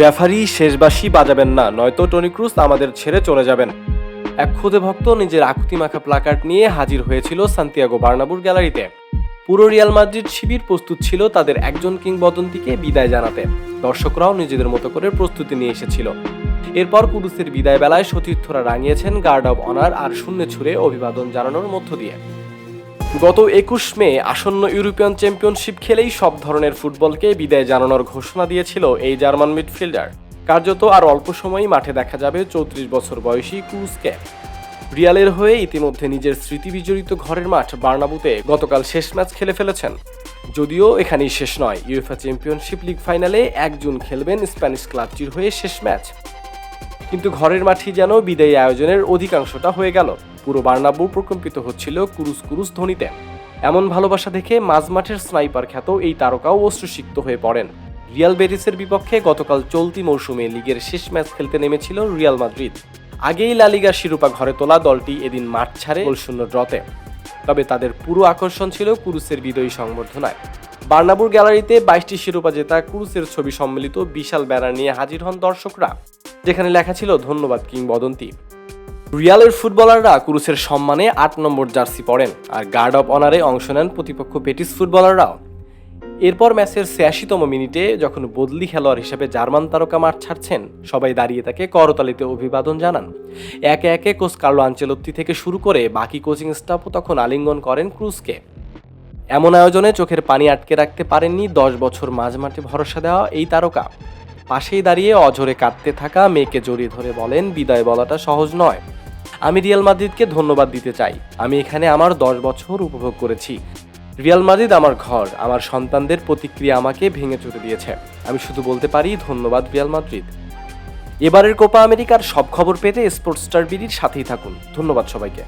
Referee শেষবাঁশি বাজাবেন না, নয়তো Toni Kroos আমাদের ছেড়ে চলে যাবেন। এক খুদে ভক্ত নিজের আকুতি মাখা প্লাকার্ড নিয়ে হাজির হয়েছিল সান্তিয়াগো বার্নাবুর গ্যালারিতে। পুরো রিয়াল মাদ্রিদ শিবির প্রস্তুত ছিল তাদের একজন কিংবদন্তিকে বিদায় জানাতে। দর্শকরাও নিজেদের মতো করে প্রস্তুতি নিয়ে এসেছিল। এরপর কুদুসের বিদায় বেলায় সতীর্থরা রাঙিয়েছেন গার্ড অব অনার আর শূন্যে ছুড়ে অভিবাদন জানানোর মধ্য দিয়ে। গত 21 মে আসন্ন ইউরোপিয়ান চ্যাম্পিয়নশিপ খেলেই সব ধরনের ফুটবলকে বিদায় জানানোর ঘোষণা দিয়েছিল এই জার্মান মিডফিল্ডার। কার্যত আর অল্প সময়ই মাঠে দেখা যাবে 34 বছর বয়সী ক্রুসকে। রিয়ালের হয়ে ইতিমধ্যে নিজের স্মৃতি বিজড়িত ঘরের মাঠ বার্নাবুতে গতকাল শেষ ম্যাচ খেলে ফেলেছেন। যদিও এখানেই শেষ নয়, ইউএফএ চ্যাম্পিয়নশিপ লিগ ফাইনালে 1 জুন খেলবেন স্প্যানিশ ক্লাবটির হয়ে শেষ ম্যাচ। কিন্তু ঘরের মাঠই যেন বিদায়ী আয়োজনের অধিকাংশটা হয়ে গেল। পুরো বার্নাব্যু প্রকম্পিত হচ্ছিল কুরুস কুরুস ধ্বনিতে। এমন ভালোবাসা দেখে মাঝমাঠের স্নাইপার খ্যাত এই তারকাও অশ্রুসিক্ত হয়ে পড়েন। রিয়াল বেটিসের বিপক্ষে গতকাল চলতি মৌসুমে লিগের শেষ ম্যাচ খেলতে নেমেছিল রিয়াল মাদ্রিদ। আগেই লা লিগার শিরোপা ঘরে তোলা দলটি এদিন মাঠ ছাড়ে গোলশূন্য ড্রতে। তবে তাদের পুরো আকর্ষণ ছিল কুরুসের বিজয়ী সংবর্ধনায়। বার্নাবুর গ্যালারিতে 22টি শিরোপা জেতা কুরুসের ছবি সম্মিলিত বিশাল ব্যানার নিয়ে হাজির হন দর্শকরা, যেখানে লেখা ছিল ধন্যবাদ কিংবদন্তি। রিয়ালের ফুটবলাররা কুরুসের সম্মানে 8 নম্বর জার্সি পরেন, আর গার্ড অব অনারে অংশ নেন প্রতিপক্ষ বেটিস ফুটবলাররাও। এরপর ম্যাচের 86তম মিনিটে যখন বদলি খেলোয়াড় হিসেবে জার্মান তারকা মাঠ ছাড়ছেন, সবাই দাঁড়িয়ে তাকে করতালিতে অভিবাদন জানান। একে একে কোচ কার্লো আনচেলত্তি থেকে শুরু করে বাকি কোচিং স্টাফও তখন আলিঙ্গন করেন ক্রুসকে। এমন আয়োজনে চোখের পানি আটকে রাখতে পারেননি 10 বছর মাঝমাঠে ভরসা দেওয়া এই তারকা। পাশেই দাঁড়িয়ে অঝরে কাঁদতে থাকা মেয়েকে জড়িয়ে ধরে বলেন, বিদায় বলাটা সহজ নয়। আমি রিয়াল মাদ্রিদকে ধন্যবাদ দিতে চাই। আমি এখানে আমার 10 বছর উপভোগ করেছি। রিয়াল মাদ্রিদ আমার ঘর, আমার সন্তানদের প্রতিক্রিয়া আমাকে ভেঙে চুরে দিয়েছে। আমি শুধু বলতে পারি ধন্যবাদ রিয়াল মাদ্রিদ। এবারের কোপা আমেরিকার সব খবর পেতে স্পোর্টস স্টার বিডির সাথেই থাকুন। ধন্যবাদ সবাইকে।